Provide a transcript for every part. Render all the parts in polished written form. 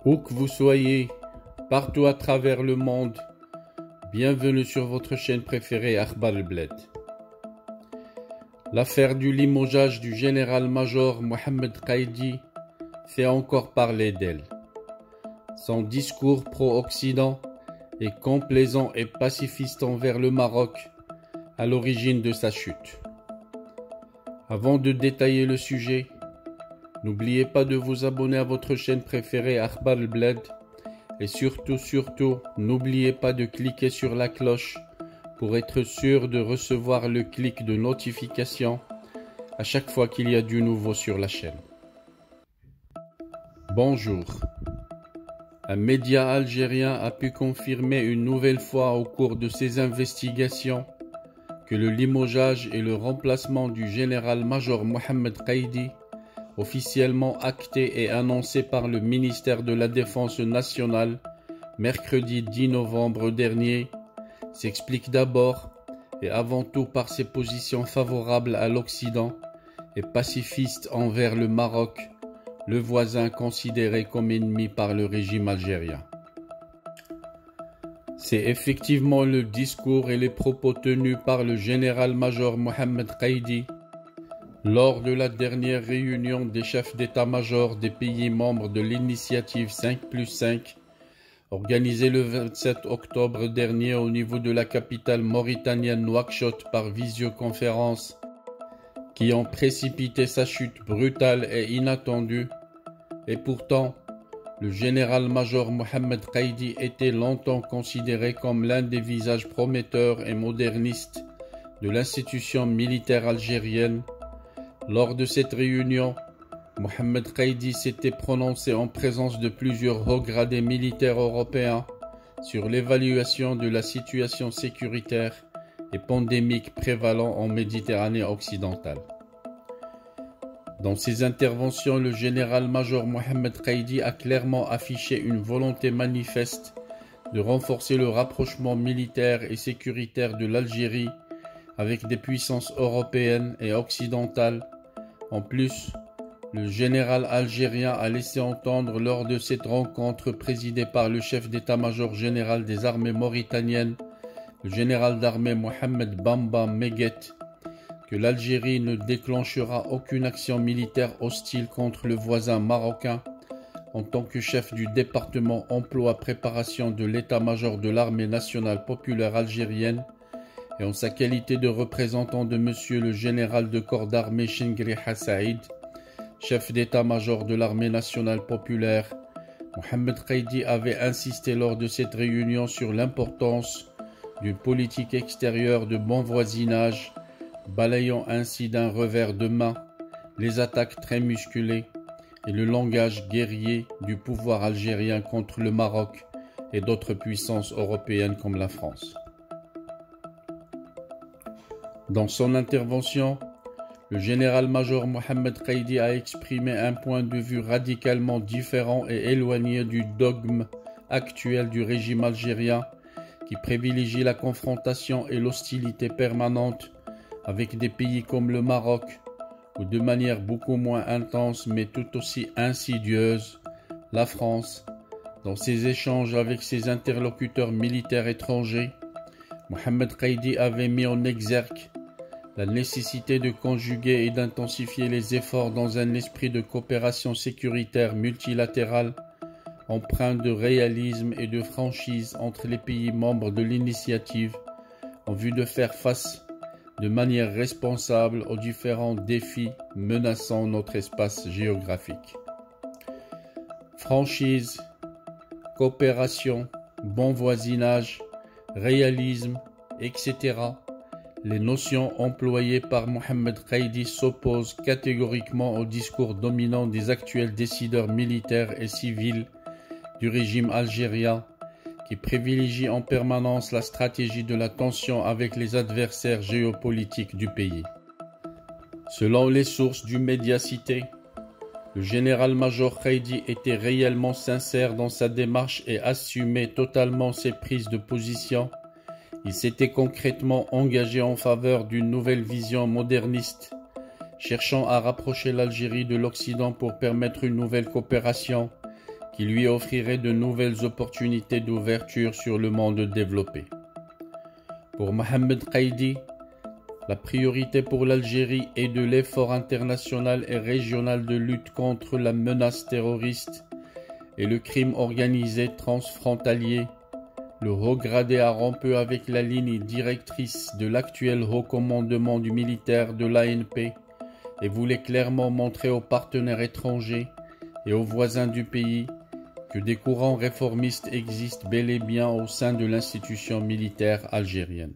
Où que vous soyez, partout à travers le monde, bienvenue sur votre chaîne préférée Akhbar al-Bled. L'affaire du limogeage du général-major Mohamed Qaïdi fait encore parler d'elle. Son discours pro-Occident est complaisant et pacifiste envers le Maroc à l'origine de sa chute. Avant de détailler le sujet, n'oubliez pas de vous abonner à votre chaîne préférée Akhbar al-Bled et surtout, n'oubliez pas de cliquer sur la cloche pour être sûr de recevoir le clic de notification à chaque fois qu'il y a du nouveau sur la chaîne. Bonjour. Un média algérien a pu confirmer une nouvelle fois au cours de ses investigations que le limogeage et le remplacement du général-major Mohamed Qaïdi, officiellement acté et annoncé par le ministère de la Défense nationale mercredi 10 novembre dernier, s'explique d'abord et avant tout par ses positions favorables à l'Occident et pacifistes envers le Maroc, le voisin considéré comme ennemi par le régime algérien. C'est effectivement le discours et les propos tenus par le général-major Mohamed Qaïdi lors de la dernière réunion des chefs d'état-major des pays membres de l'initiative 5+5, organisée le 27 octobre dernier au niveau de la capitale mauritanienne Nouakchott par visioconférence, qui ont précipité sa chute brutale et inattendue. Et pourtant, le général-major Mohamed Qaïdi était longtemps considéré comme l'un des visages prometteurs et modernistes de l'institution militaire algérienne. Lors de cette réunion, Mohamed Qaïdi s'était prononcé en présence de plusieurs hauts gradés militaires européens sur l'évaluation de la situation sécuritaire et pandémique prévalant en Méditerranée occidentale. Dans ses interventions, le général-major Mohamed Qaïdi a clairement affiché une volonté manifeste de renforcer le rapprochement militaire et sécuritaire de l'Algérie avec des puissances européennes et occidentales. En plus, le général algérien a laissé entendre lors de cette rencontre présidée par le chef d'état-major général des armées mauritaniennes, le général d'armée Mohamed Bamba Meguet, que l'Algérie ne déclenchera aucune action militaire hostile contre le voisin marocain en tant que chef du département emploi-préparation de l'état-major de l'armée nationale populaire algérienne et en sa qualité de représentant de monsieur le général de corps d'armée Chengri Hassaïd, chef d'état-major de l'armée nationale populaire. Mohamed Qaïdi avait insisté lors de cette réunion sur l'importance d'une politique extérieure de bon voisinage, balayant ainsi d'un revers de main les attaques très musclées et le langage guerrier du pouvoir algérien contre le Maroc et d'autres puissances européennes comme la France. Dans son intervention, le général-major Mohamed Qaïdi a exprimé un point de vue radicalement différent et éloigné du dogme actuel du régime algérien qui privilégie la confrontation et l'hostilité permanente avec des pays comme le Maroc, ou de manière beaucoup moins intense mais tout aussi insidieuse, la France. Dans ses échanges avec ses interlocuteurs militaires étrangers, Mohamed Qaïdi avait mis en exergue la nécessité de conjuguer et d'intensifier les efforts dans un esprit de coopération sécuritaire multilatérale, empreint de réalisme et de franchise entre les pays membres de l'initiative, en vue de faire face de manière responsable aux différents défis menaçant notre espace géographique. Franchise, coopération, bon voisinage, réalisme, etc. Les notions employées par Mohamed Qaïdi s'opposent catégoriquement au discours dominant des actuels décideurs militaires et civils du régime algérien, qui privilégie en permanence la stratégie de la tension avec les adversaires géopolitiques du pays. Selon les sources du média cité, le général-major Qaïdi était réellement sincère dans sa démarche et assumait totalement ses prises de position. Il s'était concrètement engagé en faveur d'une nouvelle vision moderniste, cherchant à rapprocher l'Algérie de l'Occident pour permettre une nouvelle coopération qui lui offrirait de nouvelles opportunités d'ouverture sur le monde développé. Pour Mohamed Qaïdi, la priorité pour l'Algérie est de l'effort international et régional de lutte contre la menace terroriste et le crime organisé transfrontalier. Le haut gradé a rompu avec la ligne directrice de l'actuel haut commandement du militaire de l'ANP et voulait clairement montrer aux partenaires étrangers et aux voisins du pays que des courants réformistes existent bel et bien au sein de l'institution militaire algérienne.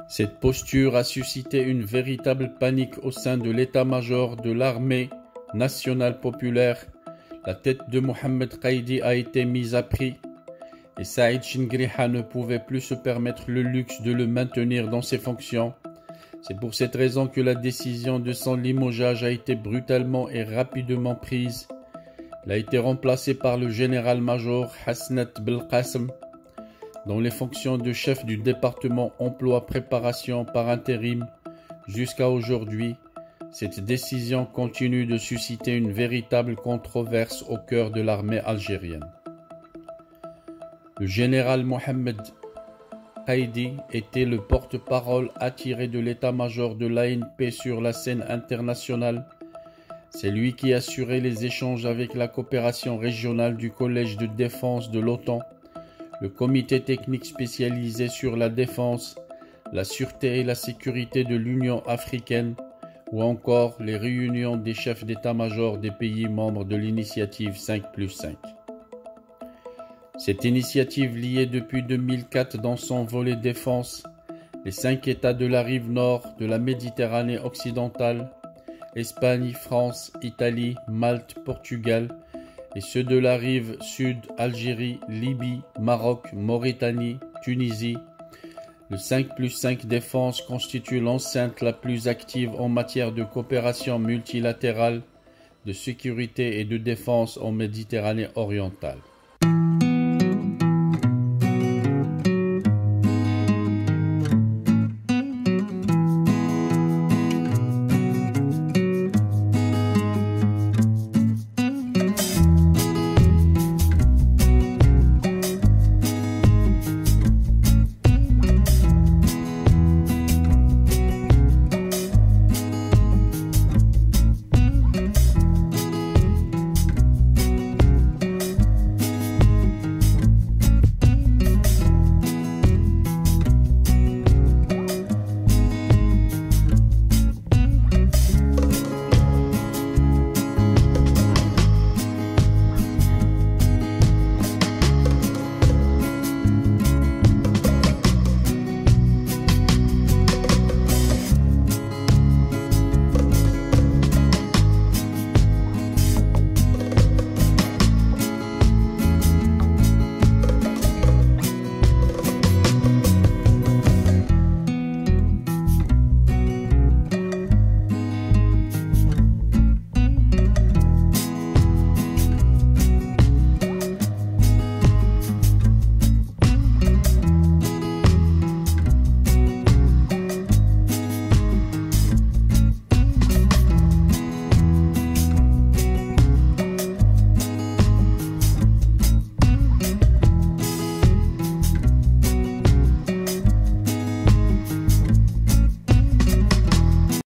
Cette posture a suscité une véritable panique au sein de l'état-major de l'armée nationale populaire. La tête de Mohamed Qaïdi a été mise à prix et Saïd Chingriha ne pouvait plus se permettre le luxe de le maintenir dans ses fonctions. C'est pour cette raison que la décision de son limogeage a été brutalement et rapidement prise. Il a été remplacé par le général-major Hasnat Belkacem dans les fonctions de chef du département emploi-préparation par intérim jusqu'à aujourd'hui. Cette décision continue de susciter une véritable controverse au cœur de l'armée algérienne. Le général Mohamed Qaïdi était le porte-parole attiré de l'état-major de l'ANP sur la scène internationale. C'est lui qui assurait les échanges avec la coopération régionale du Collège de défense de l'OTAN, le comité technique spécialisé sur la défense, la sûreté et la sécurité de l'Union africaine, ou encore les réunions des chefs d'état-major des pays membres de l'initiative 5+5. Cette initiative liée depuis 2004 dans son volet défense, les 5 États de la rive nord de la Méditerranée occidentale, Espagne, France, Italie, Malte, Portugal, et ceux de la rive sud, Algérie, Libye, Maroc, Mauritanie, Tunisie. Le 5+5 défense constitue l'enceinte la plus active en matière de coopération multilatérale, de sécurité et de défense en Méditerranée orientale.